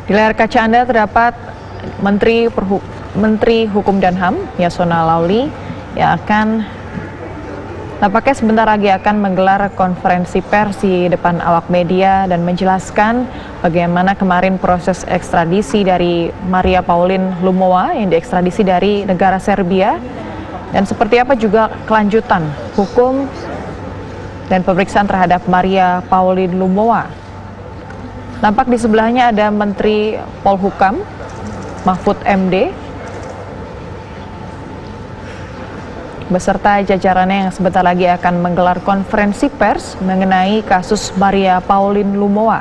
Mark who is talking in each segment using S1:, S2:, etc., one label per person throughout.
S1: Di layar kaca Anda terdapat Menteri Hukum dan HAM, Yasona Lauli, yang nampaknya sebentar lagi akan menggelar konferensi pers di depan awak media dan menjelaskan bagaimana kemarin proses ekstradisi dari Maria Pauline Lumowa yang diekstradisi dari negara Serbia dan seperti apa juga kelanjutan hukum dan pemeriksaan terhadap Maria Pauline Lumowa. Nampak di sebelahnya ada Menteri Polhukam, Mahfud MD, beserta jajarannya yang sebentar lagi akan menggelar konferensi pers mengenai kasus Maria Pauline Lumowa,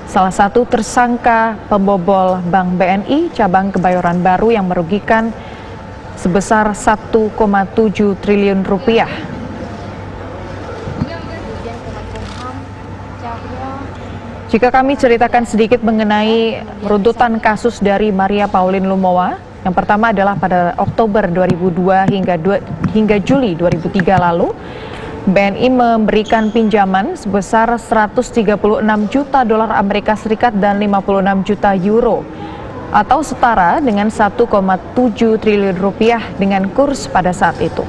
S1: salah satu tersangka pembobol Bank BNI cabang Kebayoran Baru yang merugikan sebesar 1,7 triliun rupiah. Jika kami ceritakan sedikit mengenai runtutan kasus dari Maria Pauline Lumowa, yang pertama adalah pada Oktober 2002 hingga Juli 2003 lalu, BNI memberikan pinjaman sebesar 136 juta dolar Amerika Serikat dan 56 juta euro, atau setara dengan 1,7 triliun rupiah dengan kurs pada saat itu.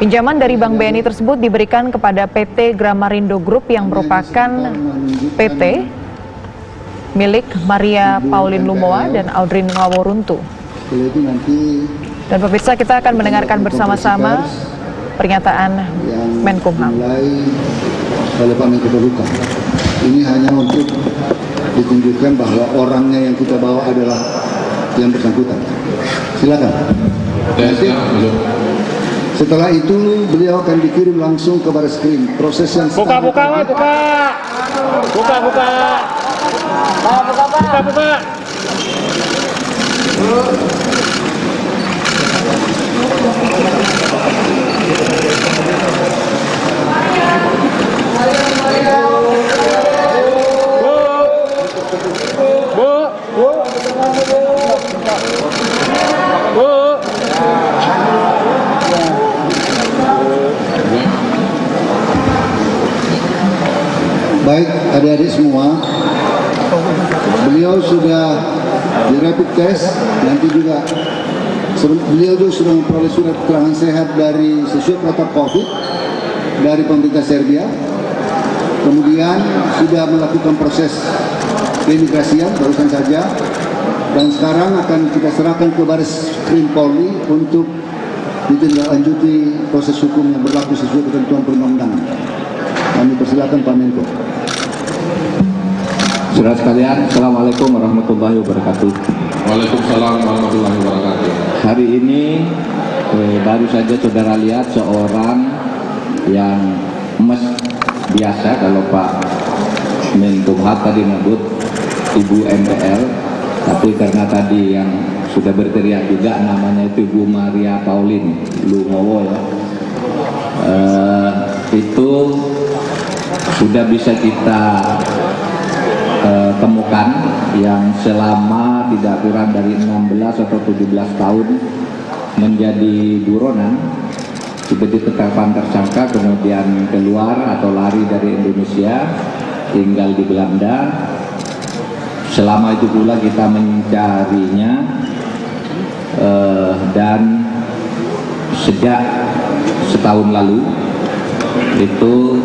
S1: Pinjaman dari Bank BNI tersebut diberikan kepada PT Gramarindo Group yang merupakan PT milik Maria Pauline Lumowa dan Audrey Ngaworuntu. Dan pemirsa, kita akan mendengarkan bersama-sama pernyataan Menkumham.
S2: Oleh Pak Menko Polhukam, ini hanya untuk ditunjukkan bahwa orangnya yang kita bawa adalah yang bersangkutan. Silakan. Setelah itu beliau akan dikirim langsung ke baris krim. Proses yang
S3: buka.
S2: Baik, adik-adik semua, beliau sudah di rapid test, nanti juga beliau juga sudah memperoleh surat keterangan sehat dari sesuai protokol COVID dari pemerintah Serbia. Kemudian sudah melakukan proses keimigrasian barusan saja, dan sekarang akan kita serahkan ke Baris Krim Polri untuk ditindaklanjuti proses hukum yang berlaku sesuai ketentuan perundang-undangan. Kami persilakan Pak Menko.
S4: Saudara sekalian, Assalamualaikum warahmatullahi wabarakatuh.
S3: Waalaikumsalam warahmatullahi wabarakatuh.
S4: Hari ini baru saja saudara lihat seorang yang biasa, kalau Pak Menkumham tadi menyebut Ibu MPL, tapi karena tadi yang sudah berteriak juga namanya itu Ibu Maria Pauline Lumowa ya. Itu sudah bisa kita temukan yang selama tidak kurang dari 16 atau 17 tahun menjadi buronan, sudah ditetapkan tersangka, kemudian keluar atau lari dari Indonesia, tinggal di Belanda. Selama itu pula kita mencarinya, dan sejak setahun lalu itu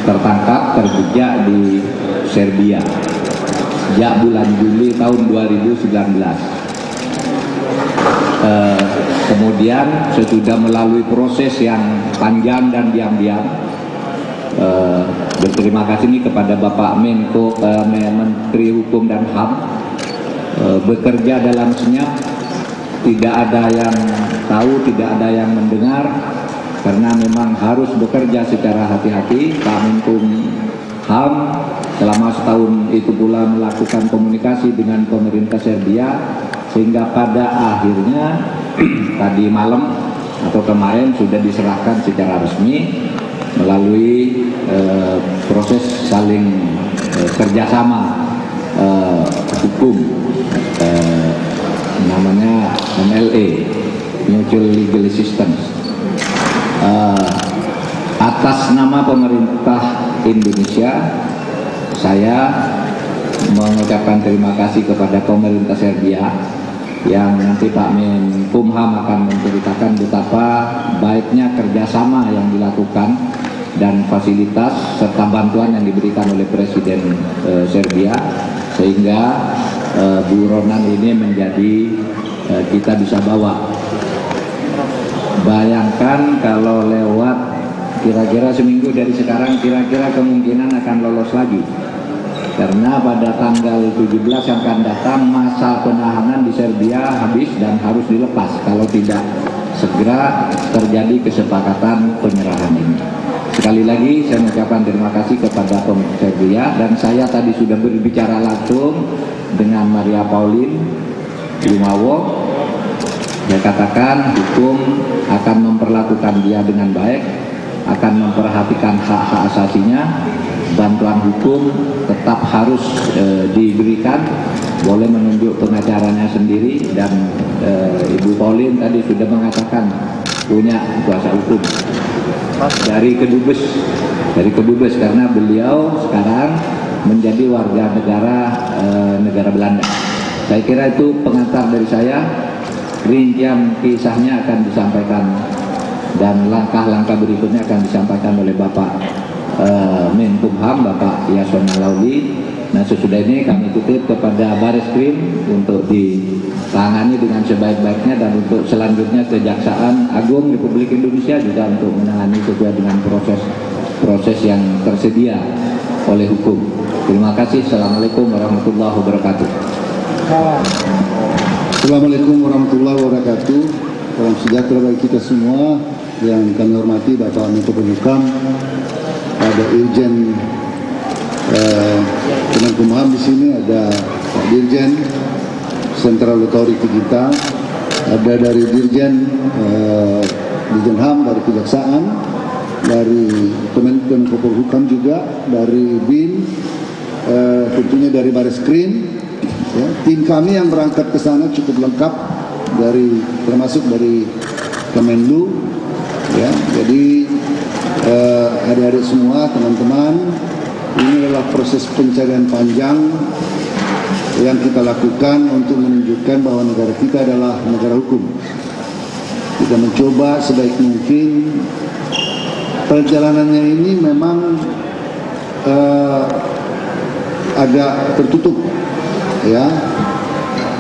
S4: tertangkap, terjejak di Serbia sejak bulan Juli tahun 2019. Kemudian sesudah melalui proses yang panjang dan diam-diam, berterima kasih nih kepada Bapak Menko, Menteri Hukum dan HAM, bekerja dalam senyap, tidak ada yang tahu, tidak ada yang mendengar, karena memang harus bekerja secara hati-hati. Pak Menkumham selama setahun itu pula melakukan komunikasi dengan pemerintah Serbia, sehingga pada akhirnya tadi malam atau kemarin sudah diserahkan secara resmi melalui proses saling kerjasama hukum, namanya MLA, Mutual Legal Assistance. Atas nama pemerintah Indonesia, saya mengucapkan terima kasih kepada pemerintah Serbia yang nanti Pak Menkumham akan menceritakan betapa baiknya kerjasama yang dilakukan dan fasilitas serta bantuan yang diberikan oleh Presiden Serbia, sehingga buronan ini menjadi kita bisa bawa. Bayangkan kalau lewat kira-kira seminggu dari sekarang, kira-kira kemungkinan akan lolos lagi. Karena pada tanggal 17 yang akan datang masa penahanan di Serbia habis dan harus dilepas kalau tidak segera terjadi kesepakatan penyerahan ini. Sekali lagi saya mengucapkan terima kasih kepada pemerintah Serbia, dan saya tadi sudah berbicara langsung dengan Maria Pauline Lumowa. Saya katakan hukum akan memperlakukan dia dengan baik, akan memperhatikan hak-hak asasinya. Bantuan hukum tetap harus diberikan, boleh menunjuk pengacaranya sendiri, dan Ibu Pauline tadi sudah mengatakan punya kuasa hukum dari Kedubes karena beliau sekarang menjadi warga negara Belanda. Saya kira itu pengantar dari saya. Rincian kisahnya akan disampaikan dan langkah-langkah berikutnya akan disampaikan oleh Bapak Menkumham, Bapak Yasona Lawli. Nah, sesudah ini kami titip kepada Bareskrim untuk ditangani dengan sebaik-baiknya, dan untuk selanjutnya Kejaksaan Agung Republik Indonesia juga untuk menangani sesuai dengan proses yang tersedia oleh hukum. Terima kasih. Assalamualaikum warahmatullahi wabarakatuh.
S2: Assalamualaikum warahmatullahi wabarakatuh. Salam sejahtera bagi kita semua. Yang kami hormati Bapak Menko Polhukam, ada Irjen Kemenkumham di sini, ada Pak Dirjen Central Authority kita, ada dari Dirjen HAM, dari Kejaksaan, dari Menko Polhukam juga, dari BIN, tentunya dari Bareskrim. Ya, tim kami yang berangkat ke sana cukup lengkap, termasuk dari Kemenlu. Ya, jadi adik-adik semua, teman-teman, ini adalah proses pencarian panjang yang kita lakukan untuk menunjukkan bahwa negara kita adalah negara hukum. Kita mencoba sebaik mungkin. Perjalanannya ini memang agak tertutup. Ya,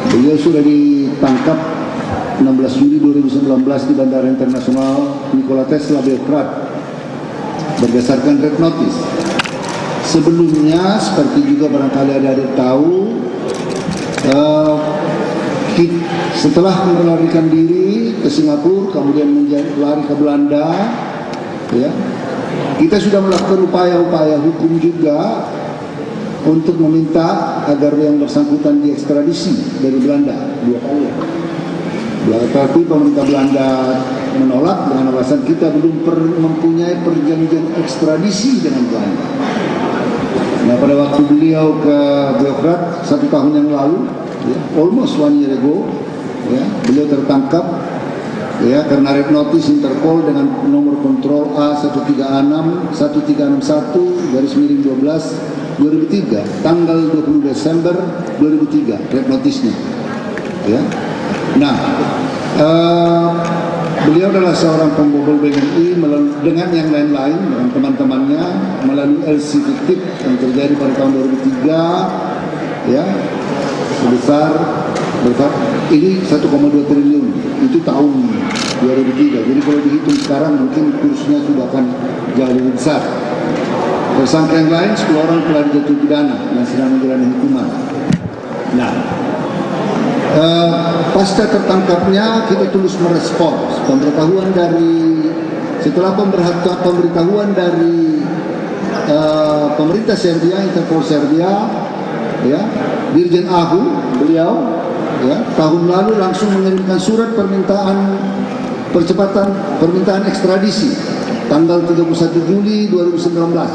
S2: beliau sudah ditangkap 16 Juli 2019 di Bandara Internasional Nikola Tesla Belgrade berdasarkan red notice. Sebelumnya, seperti juga barangkali adik-adik tahu, setelah melarikan diri ke Singapura, kemudian lari ke Belanda, ya, kita sudah melakukan upaya-upaya hukum juga untuk meminta agar yang bersangkutan diekstradisi dari Belanda 2 kali. Tapi pemerintah Belanda menolak dengan alasan kita belum mempunyai perjanjian ekstradisi dengan Belanda. Nah, pada waktu beliau ke Belgrade 1 tahun yang lalu, ya, almost 1 year ago, ya, beliau tertangkap, ya, karena red notice Interpol dengan nomor kontrol A13611/12 2003, tanggal 20 Desember 2003, red notice-nya. Ya. Nah, beliau adalah seorang pembobol BNI dengan yang lain-lain, dengan teman-temannya, melalui LC fiktif yang terjadi pada tahun 2003, ya, sebesar ini 1,2 triliun, itu tahun 2003. Jadi kalau dihitung sekarang mungkin kursnya sudah akan jauh lebih besar. Tersangka yang lain 10 orang telah dijatuhi pidana dan sedang menjalani hukuman. Nah, pasca tertangkapnya kita terus merespons setelah pemberitahuan dari pemerintah Serbia, Interpol Serbia, ya, Dirjen Ahu beliau, ya, tahun lalu langsung mengirimkan surat permintaan ekstradisi tanggal 31 Juli 2019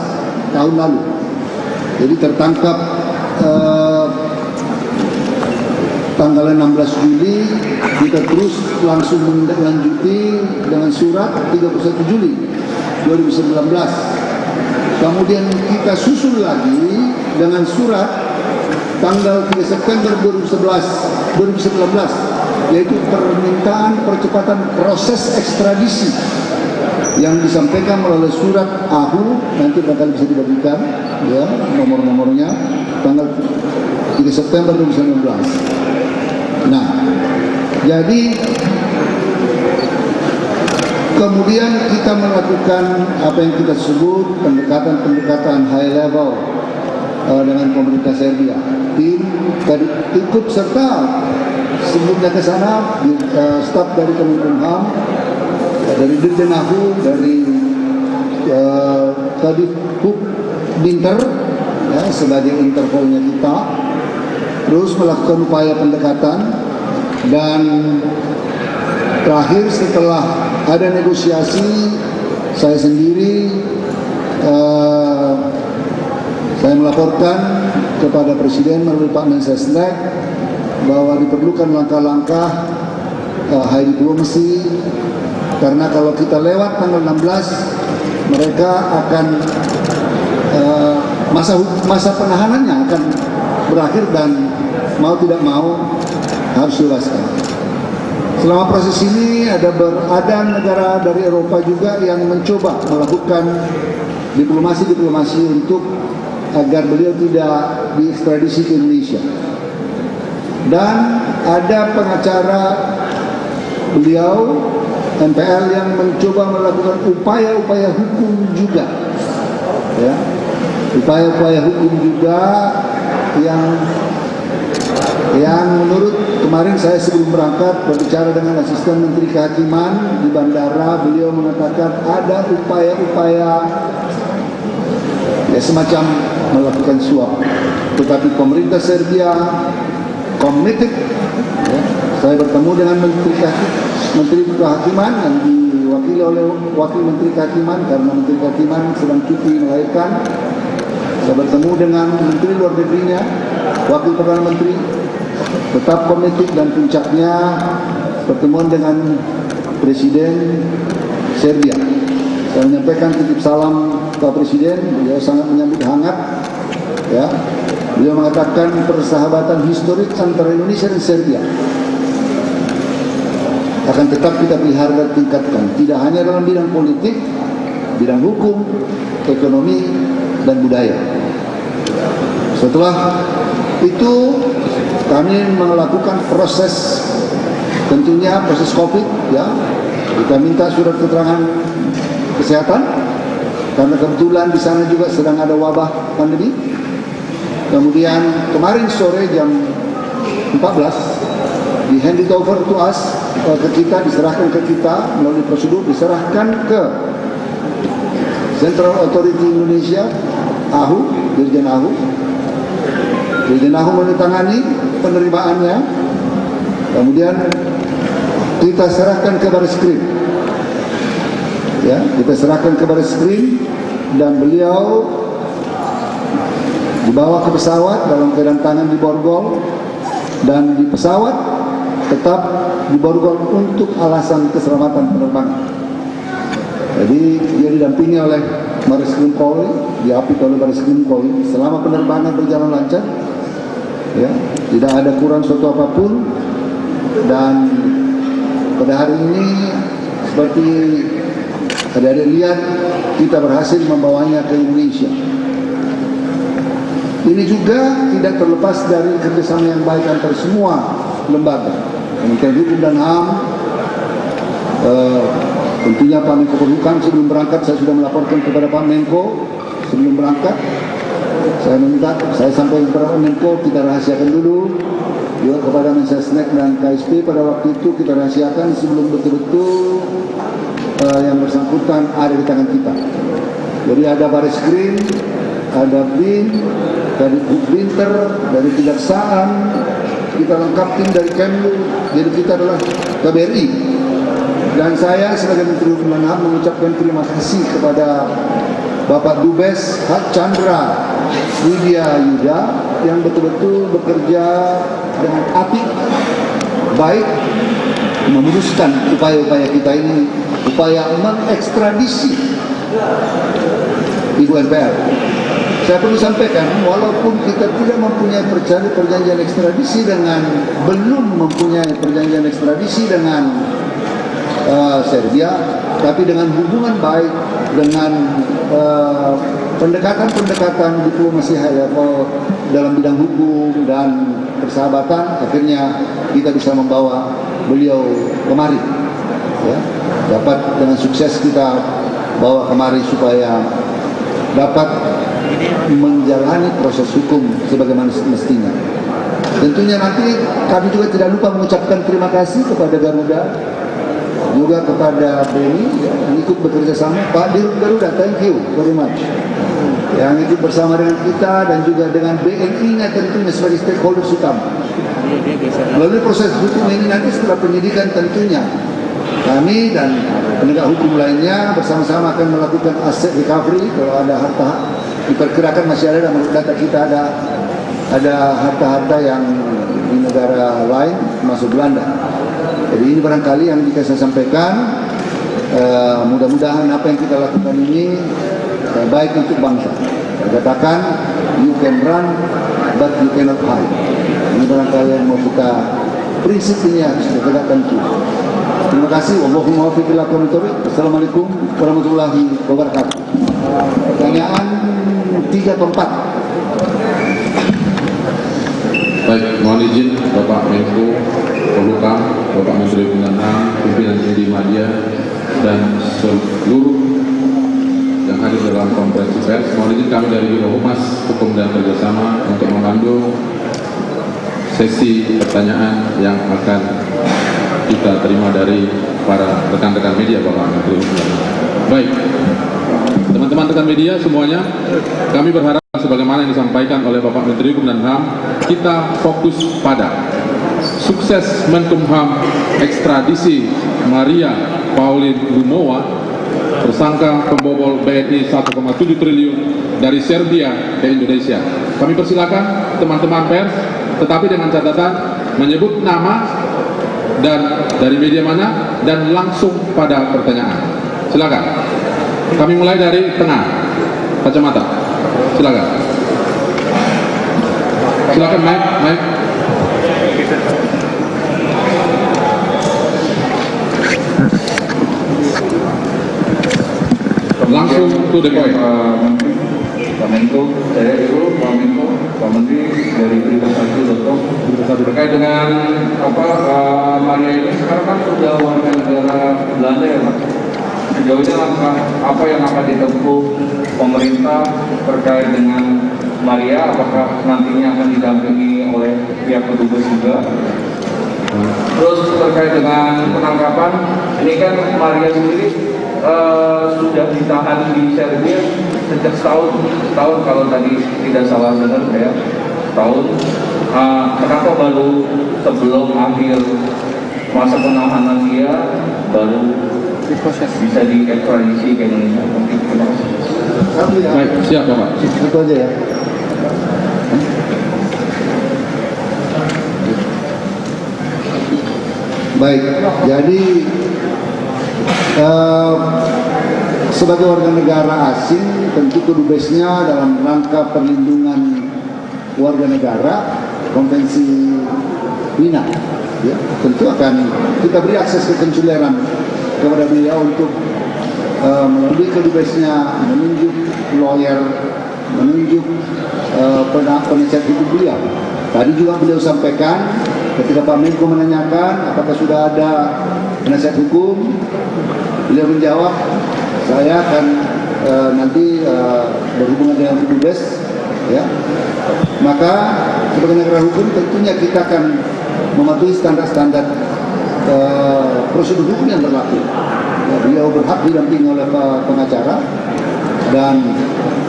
S2: tahun lalu. Jadi tertangkap tanggal 16 Juli, kita terus langsung menindaklanjuti dengan surat 31 Juli 2019 Kemudian kita susul lagi dengan surat tanggal 3 September 2019, yaitu permintaan percepatan proses ekstradisi yang disampaikan melalui surat AHU, nanti bakal bisa dibagikan ya nomor-nomornya, tanggal 3 September 2019. Nah, jadi kemudian kita melakukan apa yang kita sebut pendekatan high level dengan pemerintah Serbia. Tim tadi ikut serta sebelumnya ke sana, staf dari Kemenkumham, dari Dirjen AHU, dari Kadifhub Binter ya, sebagai Interpolnya kita, terus melakukan upaya pendekatan, dan terakhir setelah ada negosiasi, saya sendiri saya melaporkan kepada Presiden melalui Pak Mensesnek bahwa diperlukan langkah-langkah high diplomacy, karena kalau kita lewat tanggal 16 mereka akan masa penahanannya akan berakhir dan mau tidak mau harus dilepaskan. Selama proses ini ada negara dari Eropa juga yang mencoba melakukan diplomasi untuk agar beliau tidak diekstradisi ke Indonesia. Dan ada pengacara beliau MPL yang mencoba melakukan upaya-upaya hukum juga, ya, upaya-upaya hukum juga yang menurut kemarin saya sebelum berangkat berbicara dengan asisten Menteri Kehakiman di bandara, beliau mengatakan ada upaya-upaya ya semacam melakukan suap, tetapi pemerintah Serbia committed. Ya, saya bertemu dengan Menteri Kehakiman yang diwakili oleh Wakil Menteri Kehakiman karena Menteri Kehakiman sedang cuti melahirkan. Saya bertemu dengan Menteri Luar Negerinya, Wakil Perdana Menteri, tetap komited, dan puncaknya pertemuan dengan Presiden Serbia. Saya menyampaikan titip salam ke Presiden, beliau sangat menyambut hangat. Ya, beliau mengatakan persahabatan historik antara Indonesia dan Serbia akan tetap kita pelihara dan tingkatkan, tidak hanya dalam bidang politik, bidang hukum, ekonomi, dan budaya. Setelah itu kami melakukan proses, tentunya proses COVID, ya. Kita minta surat keterangan kesehatan karena kebetulan di sana juga sedang ada wabah pandemi. Kemudian kemarin sore jam 14 di hand it over to us, ke kita, diserahkan ke kita melalui prosedur, diserahkan ke Central Authority Indonesia, AHU, Dirjen AHU. Dirjen AHU menandatangani penerimaannya, kemudian kita serahkan ke Bareskrim. Ya, kita serahkan ke Bareskrim dan beliau dibawa ke pesawat dalam keadaan tangan di borgol, dan di pesawat tetap di borgol untuk alasan keselamatan penerbangan. Jadi dia didampingi oleh Bareskrim Polri, diapit oleh Bareskrim Polri selama penerbangan berjalan lancar. Ya, tidak ada kurang suatu apapun, dan pada hari ini seperti adik-adik lihat, kita berhasil membawanya ke Indonesia. Ini juga tidak terlepas dari kerjasama yang baik antara semua lembaga, Kementerian Hukum dan HAM, tentunya Pak Menko Polhukam. Sebelum berangkat saya sudah melaporkan kepada Pak Menko sebelum berangkat. Saya sampaikan kepada Pak Menko, kita rahasiakan dulu. Juga kepada Mensesnek dan KSP pada waktu itu kita rahasiakan sebelum betul-betul yang bersangkutan ada di tangan kita. Jadi ada Bareskrim, ada BIN, dari Binter, dari Kejaksaan, kita lengkap tim dari Kemlu. Jadi kita adalah KBRI. Dan saya sebagai Menteri Hukum dan HAM mengucapkan terima kasih kepada Bapak Dubes Hak Chandra Widya Yuda yang betul-betul bekerja dengan apik, baik, memuluskan upaya-upaya kita ini, upaya mengekstradisi Ibu MPR. Saya perlu sampaikan, walaupun kita tidak mempunyai perjanjian ekstradisi dengan, belum mempunyai perjanjian ekstradisi dengan Serbia, tapi dengan hubungan baik, dengan pendekatan-pendekatan diplomasi high level dalam bidang hukum dan persahabatan, akhirnya kita bisa membawa beliau kemari. Ya, dapat dengan sukses kita bawa kemari supaya dapat menjalani proses hukum sebagaimana mestinya. Tentunya nanti kami juga tidak lupa mengucapkan terima kasih kepada Garuda, juga kepada BNI yang ikut bekerja sama. Pak Dirut Garuda, thank you very much, yang ikut bersama dengan kita, dan juga dengan BNI-nya tentunya sebagai stakeholder utama. Melalui proses hukum ini nanti setelah penyidikan, tentunya kami dan penegak hukum lainnya bersama-sama akan melakukan aset recovery. Kalau ada harta, diperkirakan masih ada dalam data kita, ada harta-harta yang di negara lain masuk Belanda. Jadi ini barangkali yang bisa saya sampaikan. Mudah-mudahan apa yang kita lakukan ini baik untuk bangsa. Saya katakan, you can run but you cannot hide. Ini barangkali yang membuka prinsip ini harus ditegakkan juga. Terima kasih. Allahumma waffiq ila aqwamit thoriq. Assalamualaikum warahmatullahi wabarakatuh. Pertanyaan 3 atau 4.
S3: Baik, mohon izin Bapak Menko Polhukam, Bapak Menteri Hukum dan HAM, pimpinan Indi Media, dan seluruh yang hadir dalam konferensi pers. Mohon izin kami dari Biro Humas Hukum dan Kerjasama untuk memandu sesi pertanyaan yang akan kita terima dari para rekan-rekan media, Bapak Menteri Hukum dan HAM. Baik, teman-teman rekan media semuanya, kami berharap sebagaimana yang disampaikan oleh Bapak Menteri Hukum dan HAM, kita fokus pada sukses Menkumham ekstradisi Maria Pauline Lumowa, tersangka pembobol BNI 1,7 triliun dari Serbia ke Indonesia. Kami persilakan teman-teman pers, tetapi dengan catatan menyebut nama dan dari media mana, dan langsung pada pertanyaan. Silakan. Kami mulai dari tengah kacamata. Silakan. Silakan, Mike. Langsung to the point.
S5: Pak Menko, saya dulu Pak Menko, Pak Menteri dari Berita1.com terkait dengan Maria ini sekarang kan sudah warga negara Belanda ya Pak. Sejauh ini langkah apa yang akan ditempuh pemerintah terkait dengan Maria? Apakah nantinya akan didampingi oleh pihak petugas juga? Terus terkait dengan penangkapan, ini kan Maria sendiri sudah ditahan di Serbia sejak setahun kalau tadi tidak salah dengar saya, setahun. Kenapa baru sebelum akhir masa penahanan dia baru bisa diekstradisi ke Indonesia? Terima kasih.
S3: Baik, siap Bapak.
S2: Itu aja ya. Baik, jadi sebagai warga negara asing, tentu kedubesnya dalam rangka perlindungan warga negara, Konvensi Wina, ya, tentu akan kita beri akses kekonsuleran kepada beliau untuk melalui kedubesnya menunjuk lawyer, menunjuk penasihat hukum beliau. Tadi juga beliau sampaikan ketika Pak Menko menanyakan apakah sudah ada penasihat hukum, beliau menjawab, saya akan nanti berhubungan dengan kedubes, ya. Maka sebagai negara hukum tentunya kita akan mematuhi standar-standar prosedur hukum yang berlaku. Ya, beliau berhak didampingi oleh pengacara, dan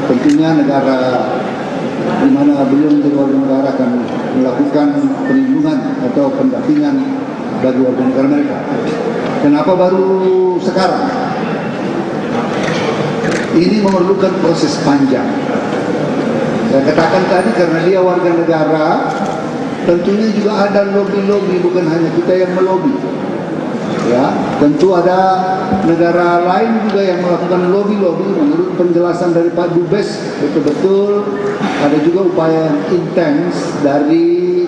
S2: tentunya negara di mana beliau menjadi warga negara akan melakukan perlindungan atau pendampingan bagi warga negara mereka. Kenapa baru sekarang? Ini memerlukan proses panjang. Saya katakan tadi karena dia warga negara, tentunya juga ada lobby-lobby, bukan hanya kita yang melobi. Ya, tentu ada negara lain juga yang melakukan lobby-lobby. Menurut penjelasan dari Pak Dubes, betul-betul ada juga upaya yang intens dari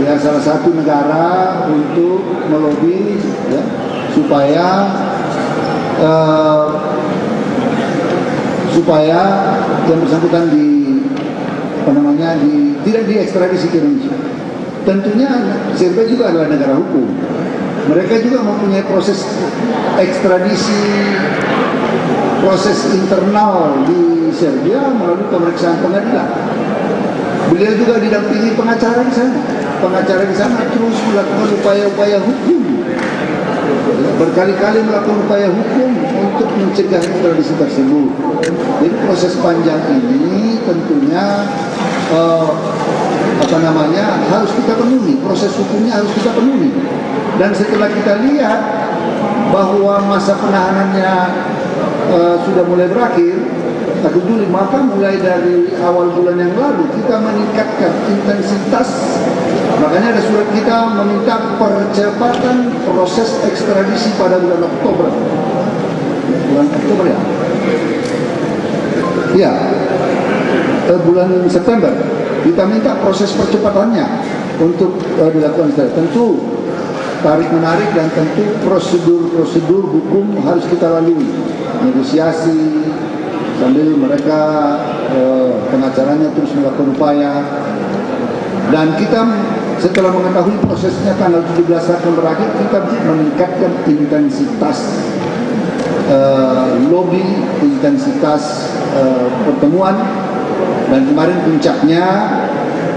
S2: ya salah satu negara untuk melobi ya, supaya yang bersangkutan tidak diekstradisi ke Indonesia. Tentunya Serbia juga adalah negara hukum. Mereka juga mempunyai proses ekstradisi, proses internal di Serbia melalui pemeriksaan pengadilan. Beliau juga didampingi pengacara di sana. Pengacara di sana terus melakukan upaya-upaya hukum. Berkali-kali melakukan upaya hukum untuk mencegah ekstradisi tersebut. Jadi proses panjang ini tentunya harus kita penuhi, proses hukumnya harus kita penuhi. Dan setelah kita lihat bahwa masa penahanannya sudah mulai berakhir, 1 Juli, maka mulai dari awal bulan yang lalu kita meningkatkan intensitas. Makanya ada surat kita meminta percepatan proses ekstradisi pada bulan Oktober. Bulan Oktober ya? Iya, bulan September. Kita minta proses percepatannya untuk dilakukan. Tentu tarik-menarik dan tentu prosedur hukum harus kita lalui. Negosiasi, sambil mereka pengacaranya terus melakukan upaya. Dan kita setelah mengetahui prosesnya tanggal 17 akan berakhir, kita meningkatkan intensitas lobby, intensitas pertemuan. Dan kemarin puncaknya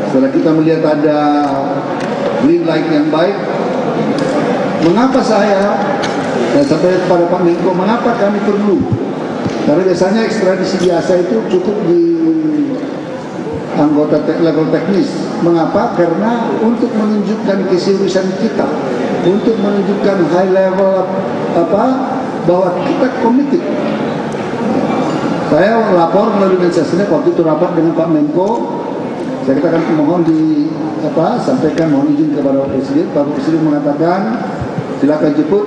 S2: setelah kita melihat ada green light yang baik, mengapa saya sampai kepada Pak Menko, mengapa kami perlu? Karena biasanya ekstradisi biasa itu cukup di anggota level teknis. Mengapa? Karena untuk menunjukkan keseriusan kita, untuk menunjukkan high level bahwa kita committed. Saya lapor melalui Mensesnek waktu itu rapat dengan Pak Menko. Saya katakan mohon sampaikan mohon izin kepada Pak Presiden. Pak Presiden mengatakan silakan jemput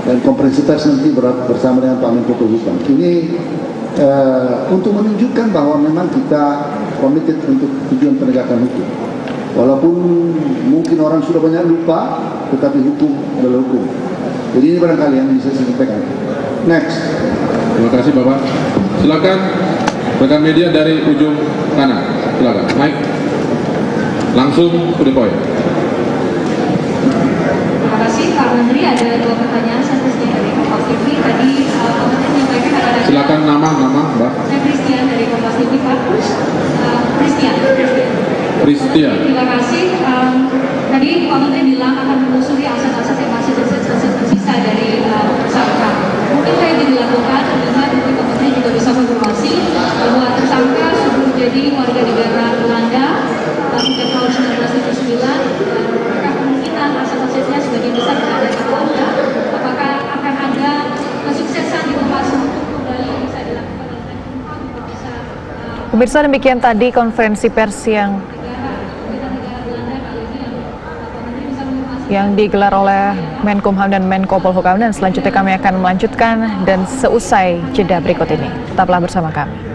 S2: dan konferensi pers nanti bersama dengan Pak Menko Polhukam. Ini untuk menunjukkan bahwa memang kita committed untuk tujuan penegakan hukum. Walaupun mungkin orang sudah banyak lupa, tetapi hukum adalah hukum. Jadi ini barangkali yang bisa saya sampaikan. Next.
S3: Terima kasih Bapak. Silakan rekan media dari ujung kanan. Silakan. Mike. Langsung to the point.
S6: Terima kasih Pak Menteri. Ada 2 pertanyaan. Saya Christian dari Kompas TV. Tadi Pak Menteri menyampaikan ada.
S3: Silakan nama Mbak.
S6: Saya Christian dari Kompas TV Pak. Christian. Terima kasih. Tadi Pak Menteri bilang akan menelusuri aset-aset yang masih tersisa dari tersangka. Mungkin kayak dilakukan dengan mungkin Pak Menteri juga bisa konfirmasi bahwa tersangka sudah jadi warga negara Belanda sejak tahun 1979 dan apakah kemungkinan aset-asetnya sebagian besar berada di Belanda. Apakah akan ada kesuksesan diplomasi untuk kembali bisa dilakukan oleh bisa
S1: Pemirsa, demikian tadi konferensi pers yang digelar oleh Menkumham dan Menko Polhukam, dan selanjutnya kami akan melanjutkan dan seusai jeda berikut ini. Tetaplah bersama kami.